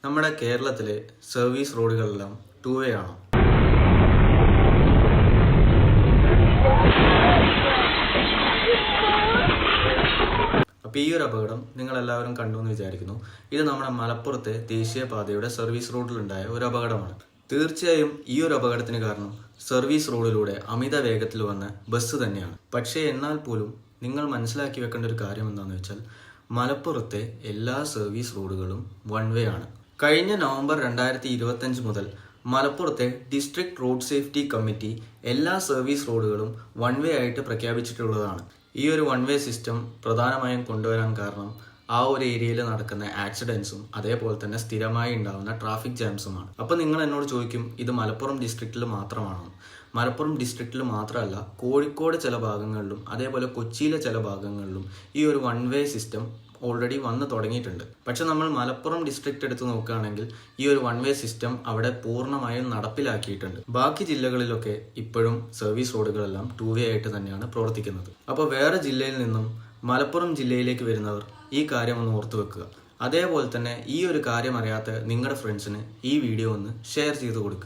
നമ്മുടെ കേരളത്തിലെ service റോഡുകളെല്ലാം two വേ ആണോ? അപ്പോൾ ഈ ഒരു അപകടം നിങ്ങളെല്ലാവരും കണ്ടു എന്ന് വിചാരിക്കുന്നു. ഇത് നമ്മുടെ മലപ്പുറത്തെ ദേശീയപാതയുടെ സർവീസ് റോഡിലുണ്ടായ ഒരു അപകടമാണ്. തീർച്ചയായും ഈ ഒരു അപകടത്തിന് കാരണം സർവീസ് റോഡിലൂടെ അമിത വേഗത്തിൽ വന്ന ബസ് തന്നെയാണ്. പക്ഷേ എന്നാൽ പോലും നിങ്ങൾ മനസ്സിലാക്കി വെക്കേണ്ട ഒരു കാര്യം എന്താണെന്ന് വെച്ചാൽ, മലപ്പുറത്തെ എല്ലാ സർവീസ് റോഡുകളും വൺ വേ ആണ്. കഴിഞ്ഞ നവംബർ 2025 മുതൽ മലപ്പുറത്തെ ഡിസ്ട്രിക്ട് റോഡ് സേഫ്റ്റി കമ്മിറ്റി എല്ലാ സർവീസ് റോഡുകളും വൺ വേ ആയിട്ട് പ്രഖ്യാപിച്ചിട്ടുള്ളതാണ്. ഈ ഒരു വൺ വേ സിസ്റ്റം പ്രധാനമായും കൊണ്ടുവരാൻ കാരണം ആ ഒരു ഏരിയയിൽ നടക്കുന്ന ആക്സിഡൻസും അതേപോലെ തന്നെ സ്ഥിരമായി ഉണ്ടാകുന്ന ട്രാഫിക് ജാംസുമാണ്. അപ്പോൾ നിങ്ങൾ എന്നോട് ചോദിക്കും, ഇത് മലപ്പുറം ഡിസ്ട്രിക്റ്റിൽ മാത്രമാണോ? മലപ്പുറം ഡിസ്ട്രിക്റ്റിൽ മാത്രമല്ല, കോഴിക്കോട് ചില ഭാഗങ്ങളിലും അതേപോലെ കൊച്ചിയിലെ ചില ഭാഗങ്ങളിലും ഈ ഒരു വൺ വേ സിസ്റ്റം ഓൾറെഡി വന്ന് തുടങ്ങിയിട്ടുണ്ട്. പക്ഷെ നമ്മൾ മലപ്പുറം ഡിസ്ട്രിക്റ്റ് എടുത്ത് നോക്കുകയാണെങ്കിൽ ഈ ഒരു വൺ വേ സിസ്റ്റം അവിടെ പൂർണ്ണമായും നടപ്പിലാക്കിയിട്ടുണ്ട്. ബാക്കി ജില്ലകളിലൊക്കെ ഇപ്പോഴും സർവീസ് റോഡുകളെല്ലാം ടൂ വേ ആയിട്ട് തന്നെയാണ് പ്രവർത്തിക്കുന്നത്. അപ്പോൾ വേറെ ജില്ലയിൽ നിന്നും മലപ്പുറം ജില്ലയിലേക്ക് വരുന്നവർ ഈ കാര്യം ഒന്ന് ഓർത്തു വെക്കുക. അതേപോലെ തന്നെ ഈ ഒരു കാര്യം അറിയാത്ത നിങ്ങളുടെ ഫ്രണ്ട്സിന് ഈ വീഡിയോ ഒന്ന് ഷെയർ ചെയ്ത് കൊടുക്കുക.